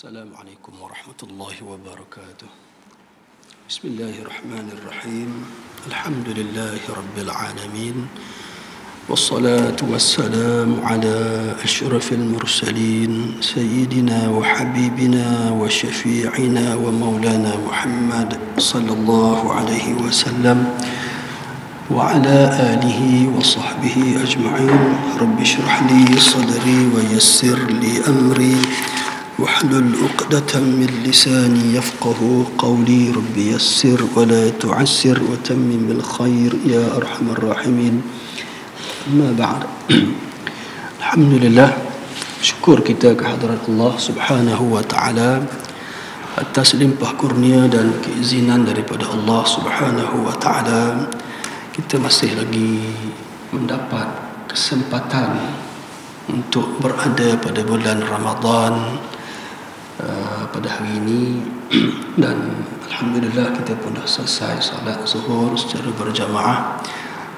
Assalamualaikum warahmatullahi wabarakatuh. Bismillahirrahmanirrahim. Alhamdulillahi rabbil alamin. Wassalatu wassalamu ala asyrafil mursalin sayyidina wa habibina wa syafi'ina wa maulana Muhammad sallallahu alaihi wasallam wa ala alihi wa sahbihi ajma'in. Rabbi shrah li sadri wa yassir li amri واحلل عقدة من لساني يفقه قولي رب يسر ولا تعسر وتمم بالخير يا أرحم الراحمين. أما بعد الحمد لله, syukur kita kehadrat Allah subhanahu wa ta'ala atas limpah kurnia dan keizinan daripada Allah subhanahu wa ta'ala. Kita masih lagi mendapat kesempatan untuk berada pada bulan Ramadan pada hari ini, dan alhamdulillah kita pun dah selesai salat zuhur secara berjamaah.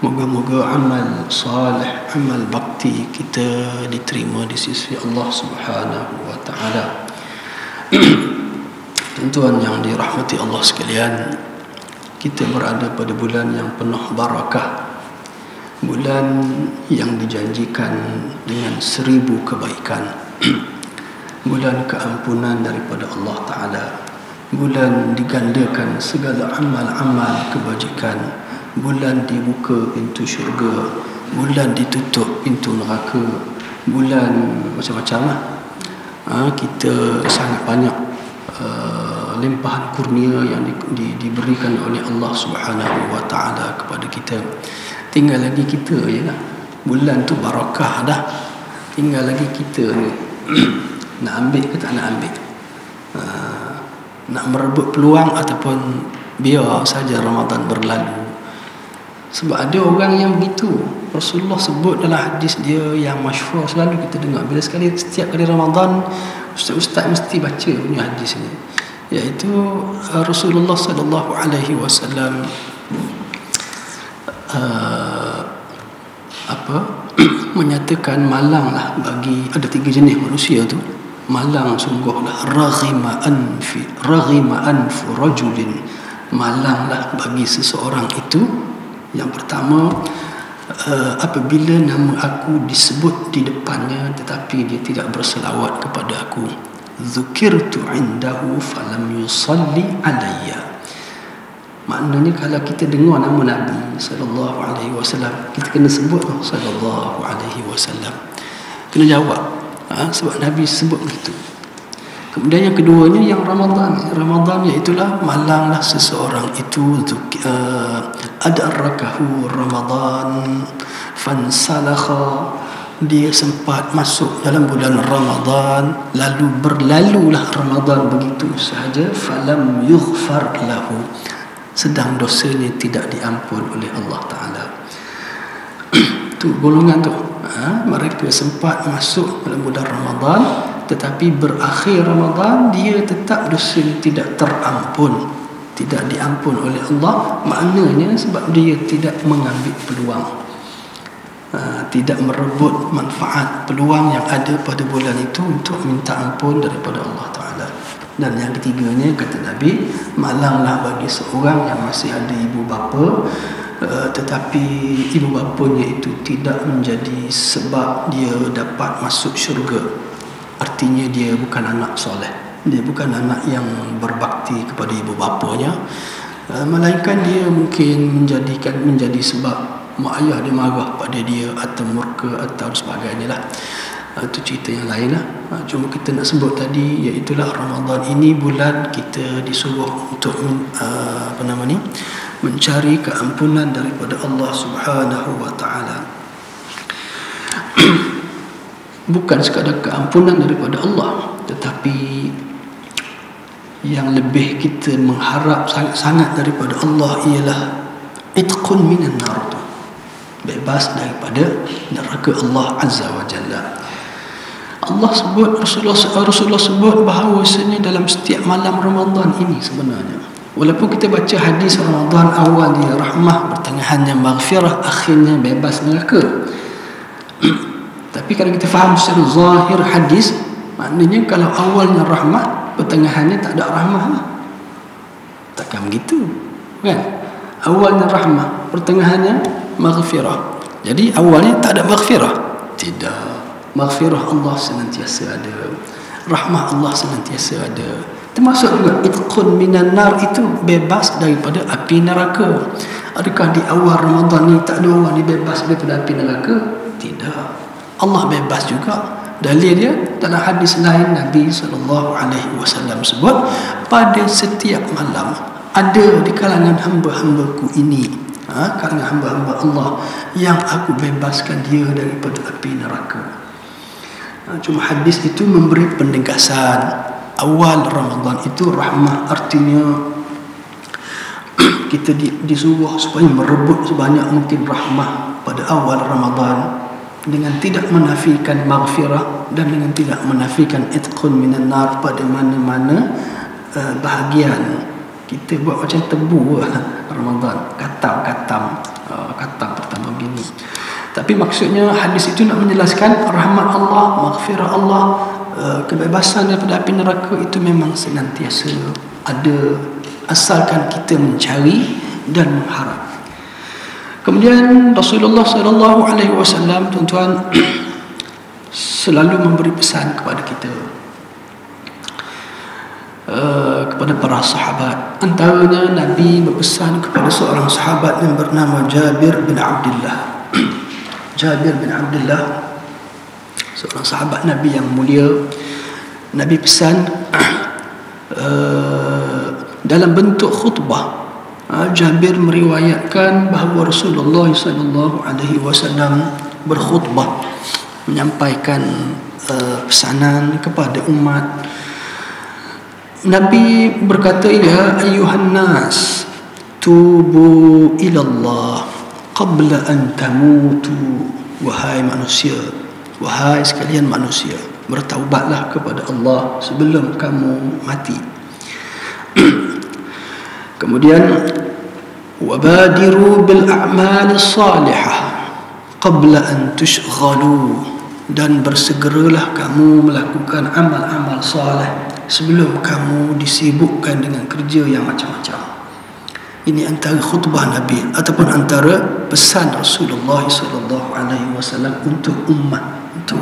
Moga-moga amal salih, amal bakti kita diterima di sisi Allah Subhanahu wa taala. Tuan-tuan yang dirahmati Allah sekalian, kita berada pada bulan yang penuh barakah, bulan yang dijanjikan dengan 1000 kebaikan, bulan keampunan daripada Allah Ta'ala, bulan digandakan segala amal-amal kebajikan, bulan dibuka pintu syurga, bulan ditutup pintu neraka, bulan macam-macam lah. Kita sangat banyak limpahan kurnia yang diberikan oleh Allah Subhanahu wa Ta'ala kepada kita. Tinggal lagi kita je lah. Bulan tu barakah dah, tinggal lagi kita ni nak ambil ke tak nak ambil, nak merebut peluang ataupun biar saja Ramadan berlalu. Sebab ada orang yang begitu. Rasulullah sebut dalam hadis dia yang masyhur, selalu kita dengar bila setiap kali Ramadan ustaz-ustaz mesti baca punya hadis ni, iaitu Rasulullah sallallahu alaihi wasallam menyatakan malanglah bagi ada 3 jenis manusia tu. Malang sungguhlah, raghima anfu rajulin, malanglah bagi seseorang itu. Yang pertama, apabila nama aku disebut di depannya tetapi dia tidak berselawat kepada aku. Dzukirtu indahu falam yusalli alayya. Maknanya kalau kita dengar nama Nabi sallallahu alaihi wasallam, kita kena sebut sallallahu alaihi wasallam, kena jawab. Sebab Nabi sebut begitu. Kemudian yang keduanya yang Ramadan iaitulah malanglah seseorang itu adrakahu Ramadan fansalakha, dia sempat masuk dalam bulan Ramadan lalu berlalulah Ramadan begitu sahaja, falam yughfar lahu, sedang dosanya tidak diampun oleh Allah Ta'ala. Tu golongan tu, mereka sempat masuk dalam bulan Ramadan tetapi berakhir Ramadan dia tetap dosanya tidak terampun, tidak diampun oleh Allah. Maknanya sebab dia tidak mengambil peluang, tidak merebut manfaat peluang yang ada pada bulan itu untuk minta ampun daripada Allah Ta'ala. Dan yang ketiganya, kata Nabi, malanglah bagi seorang yang masih ada ibu bapa tetapi ibu bapanya itu tidak menjadi sebab dia dapat masuk syurga. Artinya dia bukan anak soleh, dia bukan anak yang berbakti kepada ibu bapanya, melainkan dia mungkin menjadi sebab mak ayah dia marah pada dia atau murka atau sebagainya lah. Itu cerita yang lain lah. Cuma kita nak sebut tadi, iaitulah Ramadan ini bulan kita disuruh untuk mencari keampunan daripada Allah Subhanahu wa ta'ala. Bukan sekadar keampunan daripada Allah, tetapi yang lebih kita mengharap sangat-sangat daripada Allah ialah itqun minan nar, bebas daripada neraka Allah Azza wa Jalla. Allah sebut, Rasulullah sebut bahawasanya dalam setiap malam Ramadan ini sebenarnya, walaupun kita baca hadis Ramadan awal dia rahmah, pertengahannya maghfirah, akhirnya bebas neraka, tapi kalau kita faham secara zahir hadis, maknanya kalau awalnya rahmah, pertengahannya tak ada rahmah lah. Takkan begitu, kan? Awalnya rahmah, pertengahannya maghfirah. Jadi awalnya tak ada maghfirah. Tidak. Maghfirah Allah senantiasa ada, rahmah Allah senantiasa ada. Termasuk juga itqun minan nar, itu bebas daripada api neraka. Adakah di awal Ramadan ni tak ada orang dibebas daripada api neraka? Tidak. Allah bebas juga. Dalil dia dalam hadis lain, Nabi SAW sebut, pada setiap malam ada di kalangan hamba-hambaku ini, kalangan hamba-hamba Allah, yang aku bebaskan dia daripada api neraka. Cuma hadis itu memberi penegasan awal Ramadan itu rahmah, artinya kita disuruh supaya merebut sebanyak mungkin rahmah pada awal Ramadan, dengan tidak menafikan maghfirah dan dengan tidak menafikan itqun minan nar pada mana-mana bahagian. Kita buat macam tebu Ramadan, katam pertama begini. Tapi maksudnya hadis itu nak menjelaskan rahmat Allah, maghfirah Allah, kebebasan daripada api neraka itu memang senantiasa ada, asalkan kita mencari dan mengharap. Kemudian Rasulullah SAW, tuan-tuan, selalu memberi pesan kepada kita, kepada para sahabat. Antaranya Nabi berpesan kepada seorang sahabat yang bernama Jabir bin Abdullah. Jabir bin Abdullah, seorang sahabat Nabi yang mulia. Nabi pesan dalam bentuk khutbah. Jabir meriwayatkan bahawa Rasulullah SAW berkhutbah, menyampaikan pesanan kepada umat. Nabi berkata, ya ayuhan nas, tubu ilallah qabla an tamutu. Wahai manusia, wahai sekalian manusia, bertaubatlah kepada Allah sebelum kamu mati. Kemudian wabadiru bil a'mal salihah qabla an tushghalu, dan bersegeralah kamu melakukan amal-amal saleh sebelum kamu disibukkan dengan kerja yang macam-macam. Ini antara khutbah Nabi ataupun antara pesan Rasulullah SAW untuk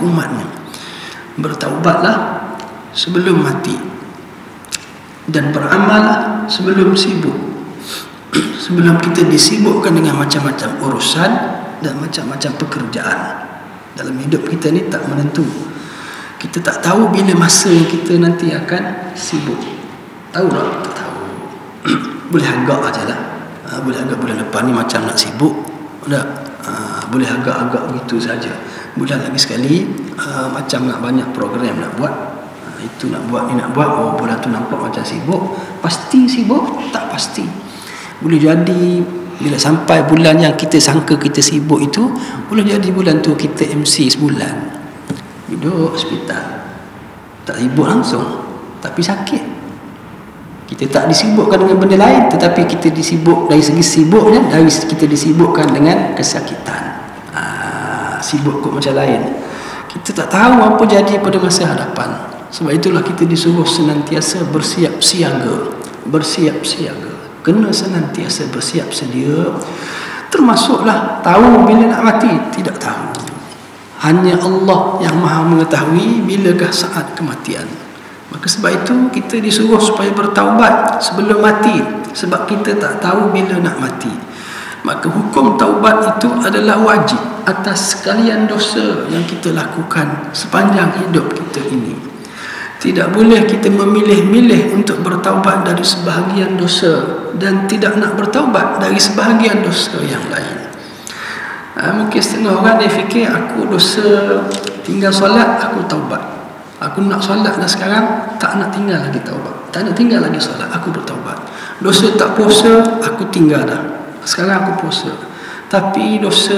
umatnya. Bertaubatlah sebelum mati dan beramallah sebelum sibuk. Sebelum kita disibukkan dengan macam-macam urusan dan macam-macam pekerjaan. Dalam hidup kita ni tak menentu. Kita tak tahu bila masa yang kita nanti akan sibuk. Tahu tak? Tak tahu. Boleh agak aja lah. Boleh agak bulan depan ni macam nak sibuk. Boleh agak-agak begitu saja. Bulan lagi sekali macam nak banyak program nak buat. Itu nak buat, ni nak buat. Oh, bulan tu nampak macam sibuk. Pasti sibuk? Tak pasti. Boleh jadi bila sampai bulan yang kita sangka kita sibuk itu, boleh jadi bulan tu kita MC sebulan, duduk hospital, tak sibuk langsung tapi sakit. Kita tak disibukkan dengan benda lain, tetapi kita disibuk dari segi sibuknya, dari kita disibukkan dengan kesakitan. Sibuk kot macam lain. Kita tak tahu apa jadi pada masa hadapan. Sebab itulah kita disuruh senantiasa bersiap siaga. Bersiap siaga, kena senantiasa bersiap sedia. Termasuklah tahu bila nak mati, tidak tahu. Hanya Allah yang maha mengetahui bilakah saat kematian. Maka sebab itu kita disuruh supaya bertaubat sebelum mati, sebab kita tak tahu bila nak mati. Maka hukum taubat itu adalah wajib atas sekalian dosa yang kita lakukan sepanjang hidup kita ini. Tidak boleh kita memilih-milih untuk bertaubat dari sebahagian dosa dan tidak nak bertaubat dari sebahagian dosa yang lain. Mungkin setengah orang dia fikir, aku dosa tinggal solat, aku taubat. Aku nak solat dah sekarang, tak nak tinggal lagi taubat. Tak nak tinggal lagi solat, aku bertaubat. Dosa tak puasa, aku tinggal dah. Sekarang aku puasa. Tapi dosa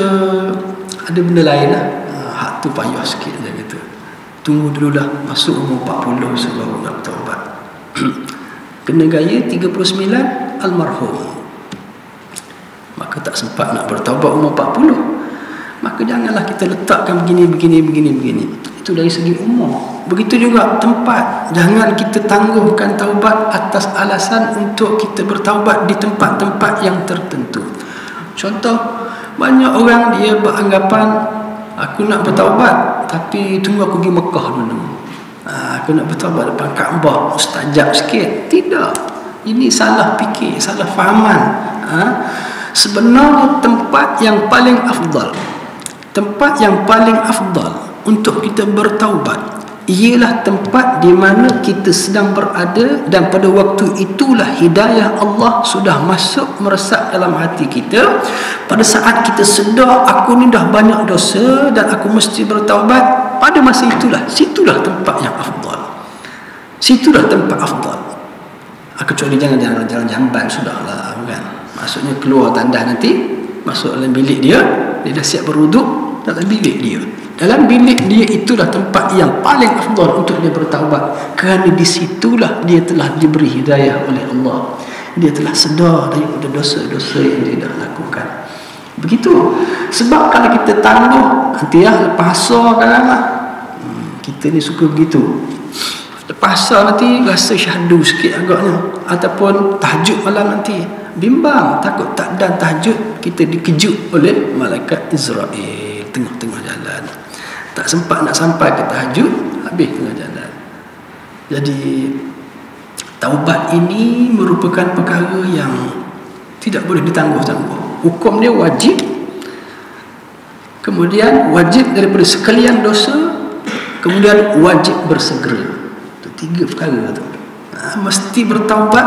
ada benda lain lah. Hak tu payah sikit je gitu. Tunggu dululah masuk umur 40 sebelum nak bertaubat. Kena gaya 39 almarhum, maka tak sempat nak bertaubat umur 40. Maka janganlah kita letakkan begini. Itu dari segi umur. Begitu juga tempat. Jangan kita tangguhkan taubat atas alasan untuk kita bertaubat di tempat-tempat yang tertentu. Contoh, banyak orang dia beranggapan, aku nak bertaubat tapi tunggu aku pergi Mekah dulu. Aku nak bertaubat depan Kaabah, mustajab sikit. Tidak. Ini salah fikir, salah fahaman. Sebenarnya tempat yang paling afdal, tempat yang paling afdal untuk kita bertaubat ialah tempat di mana kita sedang berada, dan pada waktu itulah hidayah Allah sudah masuk meresap dalam hati kita. Pada saat kita sedar aku ni dah banyak dosa dan aku mesti bertaubat, pada masa itulah, situlah tempat yang afdal. Situlah tempat afdal. Kecuali jangan jalan jamban, sudahlah kan. Maksudnya keluar tandas nanti, masuk dalam bilik dia, dia dah siap berwuduk dalam bilik dia. Dalam bilik dia itulah tempat yang paling afdal untuk dia bertaubat, kerana di situlah dia telah diberi hidayah oleh Allah. Dia telah sedar daripada dosa-dosa yang dia dah lakukan. Begitu. Sebab kalau kita tangguh, nanti lepas asar kadang-kadang kita ni suka begitu. Lepas asar nanti rasa syahdu sikit agaknya, ataupun tahajud malam nanti bimbang, takut tak dan tahajud, kita dikejut oleh malaikat Israel tengah-tengah jalan. Tak sempat nak sampai ke tahajud, habis tengah jalan. Jadi taubat ini merupakan perkara yang tidak boleh ditangguh-tangguh. Hukum dia wajib, kemudian wajib daripada sekalian dosa, kemudian wajib bersegera. Itu 3 perkara tu. Mesti bertaubat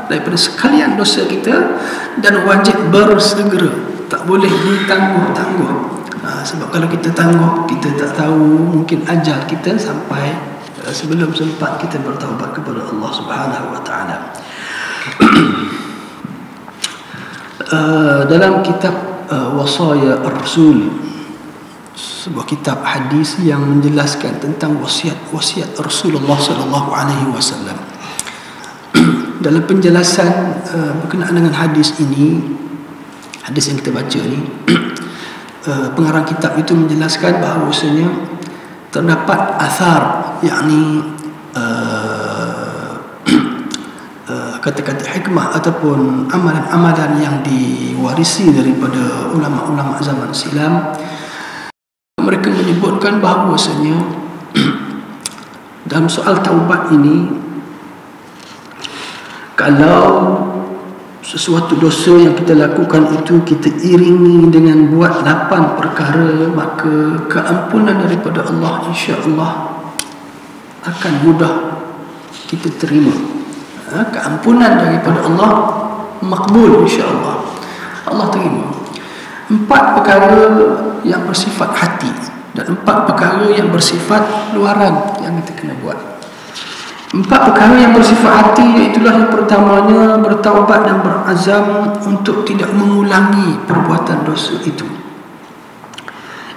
daripada sekalian dosa kita, dan wajib bersegera. Tak boleh ditangguh-tangguh. Sebab kalau kita tangguh, kita tak tahu, mungkin ajal kita sampai sebelum sempat kita bertaubat kepada Allah Subhanahu wa taala. Dalam kitab Wasaya Ar-Rasul, sebuah kitab hadis yang menjelaskan tentang wasiat Rasulullah sallallahu alaihi wasallam. Dalam penjelasan berkenaan dengan hadis ini, hadis yang kita baca ni, pengarang kitab itu menjelaskan bahawasanya terdapat athar, yakni kata-kata hikmah ataupun amalan-amalan yang diwarisi daripada ulama-ulama zaman silam. Mereka menyebutkan bahawasanya dalam soal taubat ini, kalau sesuatu dosa yang kita lakukan itu kita iringi dengan buat 8 perkara, maka keampunan daripada Allah insya-Allah akan mudah kita terima. Keampunan daripada Allah makbul, insya-Allah Allah terima. 4 perkara yang bersifat hati dan 4 perkara yang bersifat luaran yang kita kena buat. 4 perkara yang bersifat hati, iaitulah yang pertamanya bertaubat dan berazam untuk tidak mengulangi perbuatan dosa itu.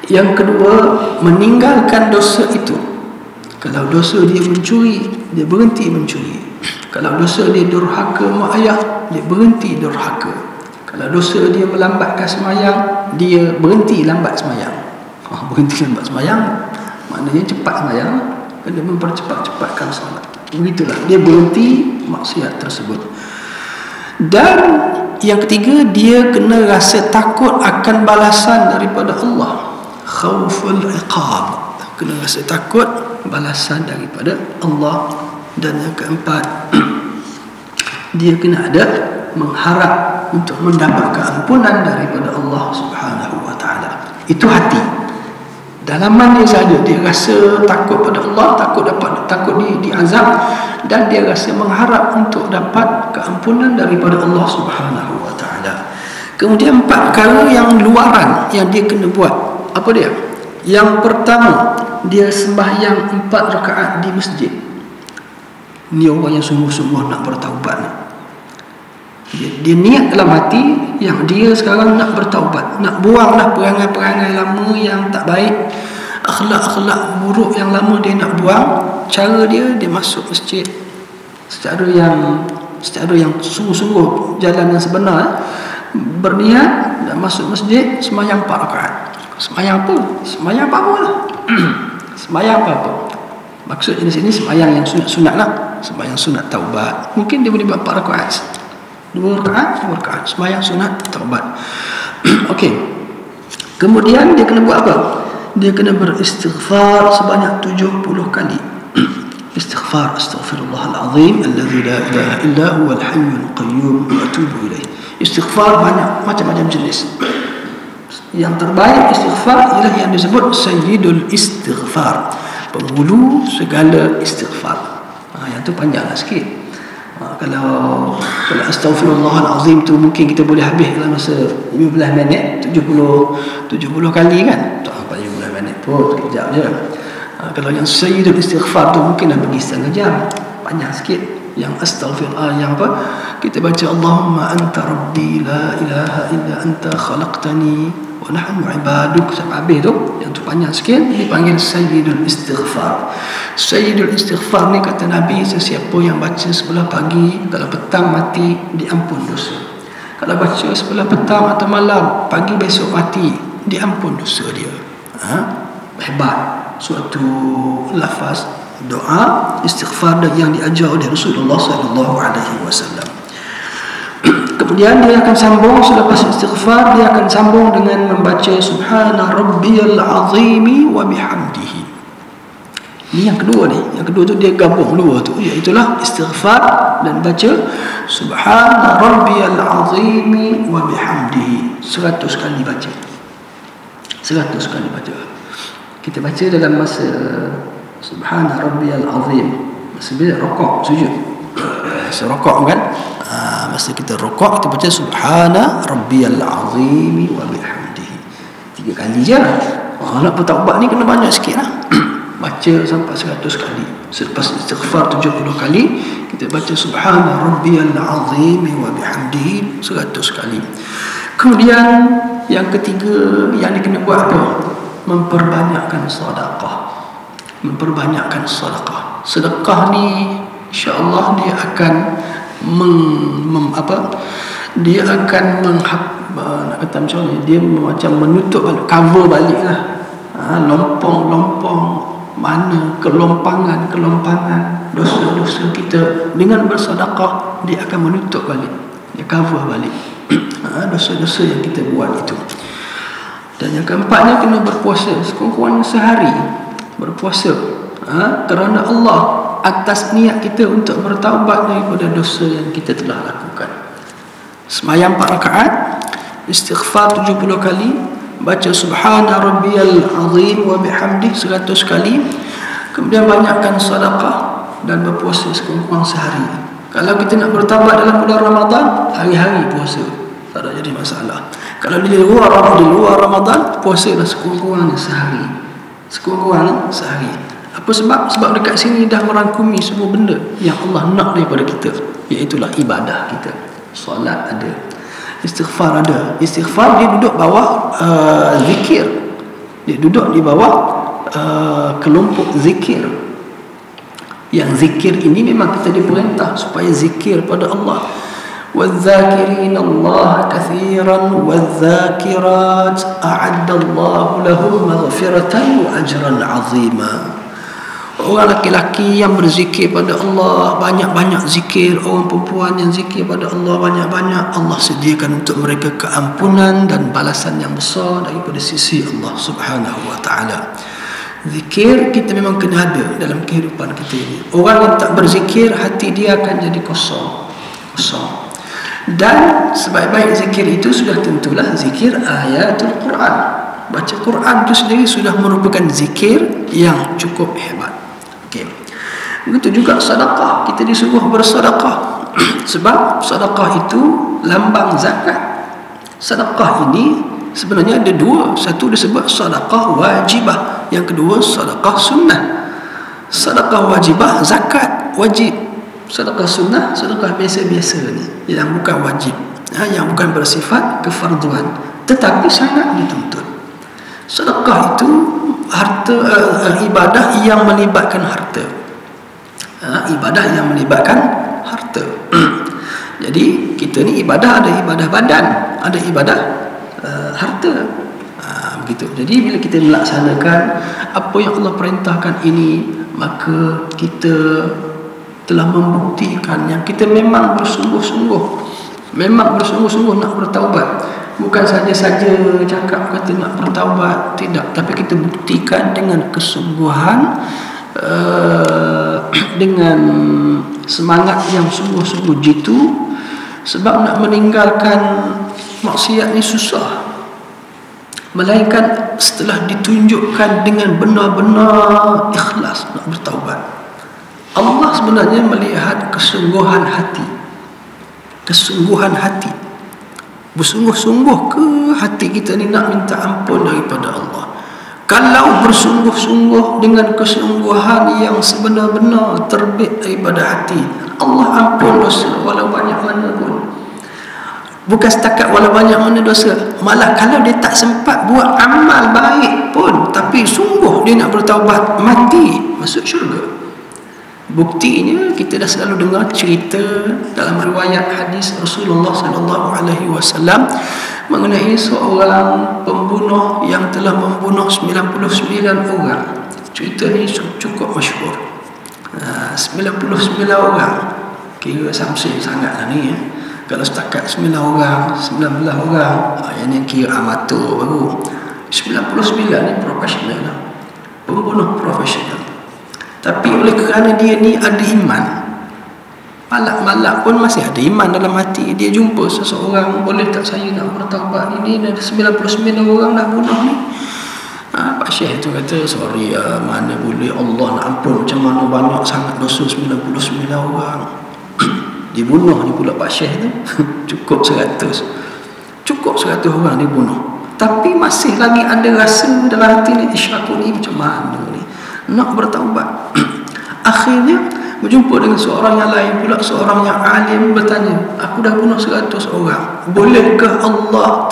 Yang kedua, meninggalkan dosa itu. Kalau dosa dia mencuri, dia berhenti mencuri. Kalau dosa dia durhaka mak ayah, dia berhenti durhaka. Kalau dosa dia melambatkan sembahyang, dia berhenti lambat sembahyang. Berhenti lambat sembahyang maknanya cepat sembahyang, kena mempercepat-cepatkan solat. Begitulah, dia berhenti maksiat tersebut. Dan yang ketiga, dia kena rasa takut akan balasan daripada Allah, khauful iqab, kena rasa takut balasan daripada Allah. Dan yang keempat, dia kena ada mengharap untuk mendapat keampunan daripada Allah Subhanahu wa taala. Itu hati. Dalaman dia saja, dia rasa takut pada Allah, takut diazab, dan dia rasa mengharap untuk dapat keampunan daripada Allah Subhanahu wa taala. Kemudian 4 perkara yang luaran yang dia kena buat. Apa dia? Yang pertama, dia sembahyang 4 rakaat di masjid. Ni orang yang sungguh-sungguh nak bertaubat. Dia niat dalam hati yang dia sekarang nak bertaubat, nak buanglah perangai-perangai lama yang tak baik, akhlak-akhlak buruk yang lama dia nak buang. Cara dia masuk masjid secara yang sungguh-sungguh, jalan yang sebenar, berniat dan masuk masjid, sembahyang 4 rakaat. Sembahyang apa? Sembahyang apa-apa lah. Sembahyang apa-apa. Maksudnya di sini sembahyang yang sunat-sunat lah, sembahyang sunat taubat. Mungkin dia boleh buat 4 rakaat, 2 rakaat sembahyang sunat taubat. Okey. Kemudian dia kena buat apa? Dia kena beristighfar sebanyak 70 kali. Istighfar, astaghfirullahal azim alladzi la ilaha illa huwal hayyul qayyum wa atubu ilaih. Istighfar banyak macam-macam jenis. Yang terbaik istighfar ialah yang disebut sayyidul istighfar, penghulu segala istighfar. Yang tu panjanglah sikit. Kalau astaghfirullahal azim tu mungkin kita boleh habis dalam masa 15 minit, 70 kali kan. Tak apa 15 minit pun sekejap je. Kalau yang sayyidul istighfar tu mungkin dah pergi setengah jam, panjang sikit. Yang astaghfirullah, yang apa, kita baca Allahumma anta rabbi la ilaha illa anta khalaqtani wa nahnu ibaduk sampai habis tu, yang tu panjang sikit, dipanggil sayyidul istighfar. Sayyidul istighfar ni kata Nabi, sesiapa yang baca sebelah pagi, kalau petang mati diampun dosa. Kalau baca sebelah petang atau malam, pagi besok mati diampun dosa dia. Hebat suatu lafaz doa istighfar yang diajar oleh Rasulullah sallallahu alaihi wasallam. Kemudian dia akan sambung selepas istighfar, dia akan sambung dengan membaca subhana rabbiyal azimi wa bihamdihi. Ini yang kedua ni. Yang kedua tu dia gabung dua tu, iaitu istighfar dan baca subhana rabbiyal azimi wa bihamdihi. 100 kali baca. 100 kali baca. Kita baca dalam masa subhana rabbiyal azim, masa bila rukuk sujud, masa rukuk kan, masa kita rukuk kita baca subhana rabbiyal azim wa bihamdihi 3 kali je. Nak bertaubat ni kena banyak sikit lah. Baca sampai 100 kali. Selepas istighfar 70 kali, kita baca subhana rabbiyal azim wa bihamdihi 100 kali. Kemudian yang ketiga yang dia kena buat apa? Memperbanyakkan sedekah. Memperbanyakkan sedekah. Sedekah ni insya-Allah dia akan dia akan nak kata macam ni, dia macam menutup balik, cover balik lah lompong-lompong mana, kelompangan dosa-dosa kita. Dengan bersedekah dia akan menutup balik, dia cover balik dosa-dosa yang kita buat itu. Dan yang keempatnya kena berpuasa sekurang-kurangnya sehari, berpuasa kerana Allah, atas niat kita untuk bertaubat daripada dosa yang kita telah lakukan. Sembahyang 4 rakaat, istighfar 70 kali, baca subhana rabbiyal azim wa bihamdi 100 kali, kemudian banyakkan sedekah dan berpuasa sekurang-kurangnya sehari. Kalau kita nak bertaubat dalam bulan Ramadan, hari-hari puasa, tak ada jadi masalah. Kalau di luar Ramadan, puasa dah sekurang-kurangnya sehari. Sekurang-kurangnya sehari. Apa sebab? Sebab dekat sini dah merangkumi semua benda yang Allah nak daripada kita, iaitulah ibadah kita. Solat ada, istighfar ada. Istighfar dia duduk bawah zikir. Dia duduk di bawah kelompok zikir. Yang zikir ini memang kita diperintah supaya zikir pada Allah. وَالذَّاكِرِينَ اللَّهَ كَثِيرًا وَالذَّاكِرَاتِ أَعَدَّ اللَّهُ لَهُمْ مَغْفِرَةً وَأَجْرًا عَظِيمًا. Orang laki-laki yang berzikir pada Allah, banyak-banyak zikir. Orang perempuan yang zikir pada Allah banyak-banyak, Allah sediakan untuk mereka keampunan dan balasan yang besar daripada sisi Allah Subhanahu wa ta'ala. Zikir kita memang kena ada dalam kehidupan kita ini. Orang yang tak berzikir, hati dia akan jadi kosong. Dan sebaik-baik zikir itu sudah tentulah zikir ayatul Quran. Baca Quran itu sendiri sudah merupakan zikir yang cukup hebat. Okey. Begitu juga sedekah, kita disuruh bersedekah. Sebab sedekah itu lambang zakat. Sedekah ini sebenarnya ada dua. Satu disebut sedekah wajibah, yang kedua sedekah sunnah. Sedekah wajibah zakat wajib. Sedekah sunnah, sedekah biasa-biasa ni, yang bukan wajib, yang bukan bersifat kefarduan, tetapi sangat dituntut. Sedekah itu harta, ibadah yang melibatkan harta. Ibadah yang melibatkan harta. Jadi kita ni ibadah, ada ibadah badan, ada ibadah harta. begitu. Jadi bila kita melaksanakan apa yang Allah perintahkan ini, maka kita telah membuktikan yang kita memang bersungguh-sungguh nak bertaubat. Bukan saja-saja cakap kata nak bertaubat, tidak, tapi kita buktikan dengan kesungguhan, dengan semangat yang sungguh-sungguh jitu. Sebab nak meninggalkan maksiat ni susah, melainkan setelah ditunjukkan dengan benar-benar ikhlas nak bertaubat. Allah sebenarnya melihat kesungguhan hati. Bersungguh-sungguh ke hati kita ni nak minta ampun daripada Allah. Kalau bersungguh-sungguh dengan kesungguhan yang sebenar-benar terbit daripada hati, Allah ampun dosa walau banyak mana pun. Bukan setakat walau banyak mana dosa, malah kalau dia tak sempat buat amal baik pun, tapi sungguh dia nak bertaubat, mati masuk syurga. Buktinya kita dah selalu dengar cerita dalam riwayat hadis Rasulullah sallallahu alaihi wasallam mengenai seorang pembunuh yang telah membunuh 99 orang. Cerita ni cukup masyhur. 99 orang. Kira samsing sangatlah ni ya. Kalau setakat 19 orang, yang ni kira amatur baru. 99 ni profesional lah. Pembunuh profesional. Tapi oleh kerana dia ni ada iman, malak-malak pun masih ada iman dalam hati. Dia jumpa seseorang, boleh tak saya nak bertaubat, ini ada 99 orang dah bunuh ni. Pak Syekh tu kata, sorry mana boleh, Allah nak ampun macam mana banyak sangat dosa 99 orang. Dibunuh ni pula Pak Syekh tu cukup 100 orang dibunuh. Tapi masih lagi ada rasa dalam hati ni, aku ni macam mana ni nak bertaubat. Akhirnya berjumpa dengan seorang yang lain pula, seorang yang alim, bertanya, aku dah bunuh 100 orang, bolehkah Allah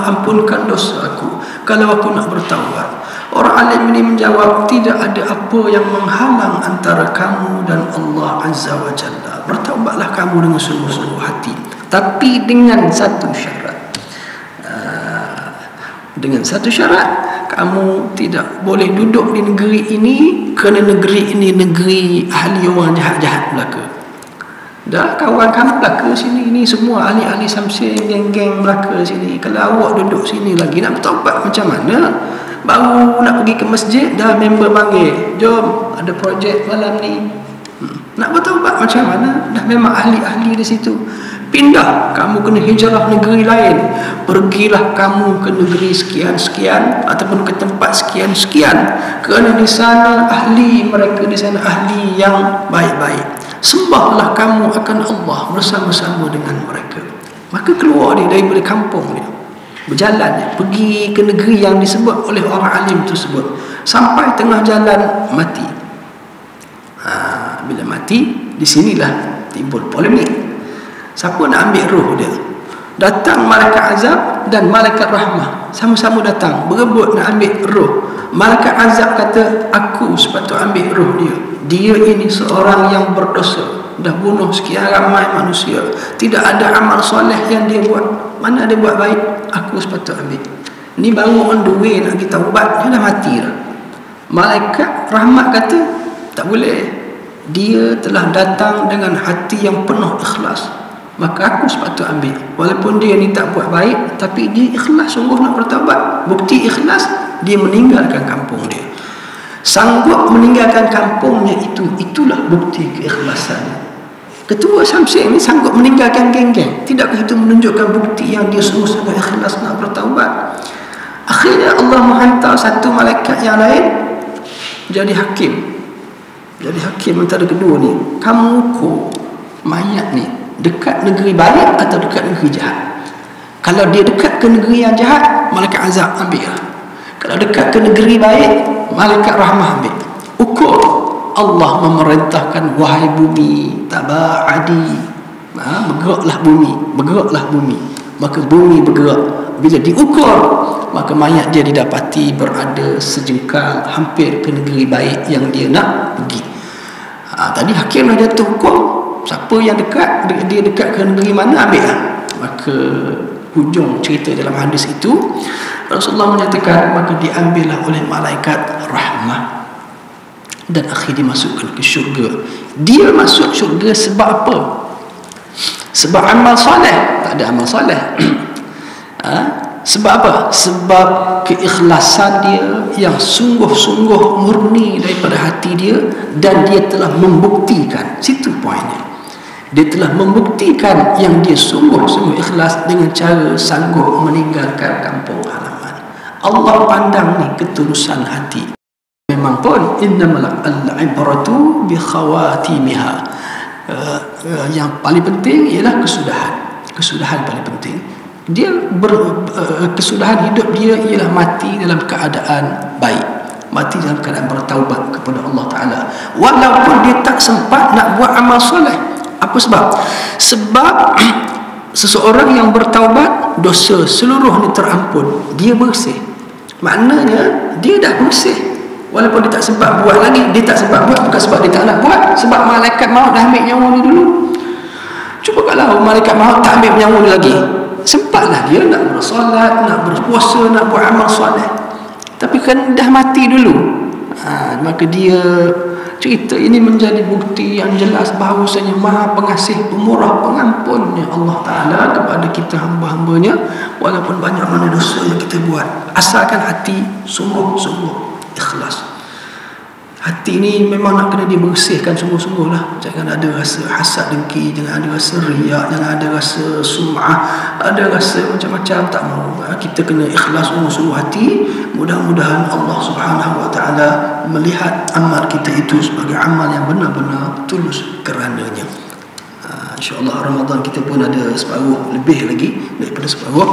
ampunkan dosa aku kalau aku nak bertaubat? Orang alim ini menjawab, tidak ada apa yang menghalang antara kamu dan Allah Azza wa Jalla. Bertaubatlah kamu dengan sungguh-sungguh hati, tapi dengan satu syarat. Dengan satu syarat, kamu tidak boleh duduk di negeri ini, kerana negeri ini negeri ahli orang jahat-jahat Melaka. Dah kawan kamu Melaka sini, ini semua ahli-ahli samsing, geng-geng Melaka sini. Kalau awak duduk sini lagi nak bertaubat macam mana? Baru nak pergi ke masjid, dah member panggil, jom ada projek malam ni. Nak bertaubat macam mana? Dah memang ahli-ahli di situ. Pindah, kamu kena hijrah negeri lain. Pergilah kamu ke negeri sekian-sekian ataupun ke tempat sekian-sekian, kerana di sana ahli, mereka di sana ahli yang baik-baik. Sembahlah kamu akan Allah bersama-sama dengan mereka. Maka keluar dia daripada kampung dia, berjalan pergi ke negeri yang disebut oleh orang alim tersebut. Sampai tengah jalan mati. Bila mati, di sinilah timbul polemik. Siapa nak ambil roh dia? Datang malaikat azab dan malaikat rahmah, sama-sama datang berebut nak ambil roh. Malaikat azab kata, aku sepatut ambil roh dia. Dia ini seorang yang berdosa, dah bunuh sekian ramai manusia, tidak ada amal soleh yang dia buat. Mana dia buat baik? Aku sepatut ambil. Ni baru on the way nak kita ubat, dia dah mati dah. Malaikat rahmat kata, tak boleh. Dia telah datang dengan hati yang penuh ikhlas, maka aku sepatut ambil. Walaupun dia ni tak buat baik, tapi dia ikhlas sungguh nak bertaubat. Bukti ikhlas, dia meninggalkan kampung dia, sanggup meninggalkan kampungnya itulah bukti keikhlasannya. Ketua Samsing ni sanggup meninggalkan geng-geng, tidakkah itu menunjukkan bukti yang dia sungguh-sungguh ikhlas nak bertaubat? Akhirnya Allah menghantar satu malaikat yang lain jadi hakim antara kedua ni. Kamu ukur mayat ni dekat negeri baik atau dekat negeri jahat. Kalau dia dekat ke negeri yang jahat, malaikat azab ambil. Kalau dekat ke negeri baik, malaikat rahmah ambil. Ukur. Allah memerintahkan, wahai bumi, taba'adi, bergeraklah bumi. Maka bumi bergerak. Bila diukur, maka mayat dia didapati berada sejengkal hampir ke negeri baik yang dia nak pergi. Tadi hakim dah jatuh hukum, siapa yang dekat, dia dekat ke negeri mana, ambil lah. Maka hujung cerita dalam hadis itu, Rasulullah menyatakan, maka diambillah oleh malaikat rahmah dan akhirnya dimasukkan ke syurga. Dia masuk syurga sebab apa? Sebab amal soleh? Tak ada amal soleh. Sebab apa? Sebab keikhlasan dia yang sungguh-sungguh murni daripada hati dia, dan dia telah membuktikan. Situ poinnya. Dia telah membuktikan yang dia sungguh-sungguh ikhlas dengan cara sanggup meninggalkan kampung halaman. Allah pandang ni ketulusan hati. Memang pun innamal al-ibratu bi khawatimiha. Yang paling penting ialah kesudahan paling penting. Dia kesudahan hidup dia ialah mati dalam keadaan baik, mati dalam keadaan bertaubat kepada Allah Ta'ala, walaupun dia tak sempat nak buat amal soleh. Apa sebab? Sebab seseorang yang bertaubat, dosa seluruhnya terampun, dia bersih. Maknanya dia dah bersih. Walaupun dia tak sempat buat lagi, dia tak sempat buat bukan sebab dia tak nak buat, sebab malaikat maut dah ambil nyawa dia dulu. Cuba kalau malaikat maut tak ambil nyawa dia lagi, sempatlah dia nak bersolat, nak berpuasa, nak buat amal soleh. Tapi kan dah mati dulu. Maka dia cerita ini menjadi bukti yang jelas bahawasanya Maha Pengasih, Pemurah, Pengampunnya Allah Ta'ala kepada kita hamba-hambanya, walaupun banyak mana dosa yang kita buat, asalkan hati sungguh-sungguh ikhlas. Hati ni memang nak kena dibersihkan sungguh-sungguh lah. Jangan ada rasa hasad dengki, jangan ada rasa riak, jangan ada rasa sum'ah, ada rasa macam-macam, tak mahu. Kita kena ikhlas sungguh-sungguh hati. Mudah-mudahan Allah Subhanahu Wa Ta'ala melihat amal kita itu sebagai amal yang benar-benar tulus kerananya. InsyaAllah Ramadan kita pun ada separuh lebih lagi daripada separuh.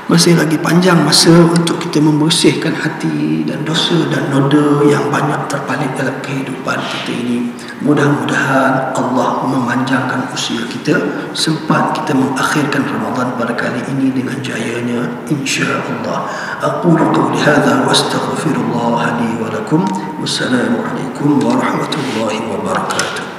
Masih lagi panjang masa untuk kita membersihkan hati dan dosa dan noda yang banyak terpalit dalam kehidupan kita ini. Mudah-mudahan Allah memanjangkan usia kita, sempat kita mengakhirkan Ramadan pada kali ini dengan jayanya, insya-Allah. Aqulu qawli hadza wa astaghfirullah li wa lakum. Wassalamualaikum warahmatullahi wabarakatuh.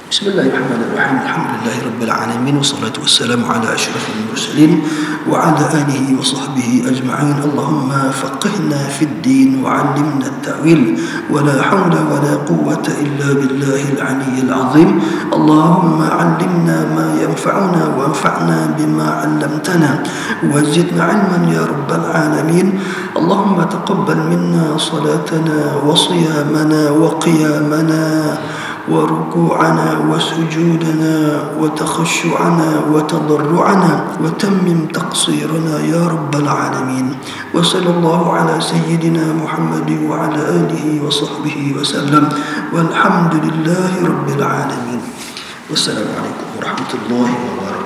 Bismillahirrahmanirrahim. Alhamdulillahirabbil alamin wassalatu wassalamu ala asyrafil mursalin wa ala alihi wa sahbihi ajma'in. Allahumma faqihna fid din wa 'allimna at-ta'wil wa la hawla wa la quwwata illa billahil 'aliyyil 'azim. Allahumma 'allimna ma yanfa'una wa anfa'na bima 'allamtana wa zidna 'ilman ya rabbal alamin. Allahumma taqabbal minna salatana wa siyamana wa qiyamana وركوعنا وسجودنا وتخشعنا وتضرعنا وتمم تقصيرنا يا رب العالمين. وصلى الله على سيدنا محمد وعلى آله وصحبه وسلم والحمد لله رب العالمين. والسلام عليكم ورحمة الله وبركاته.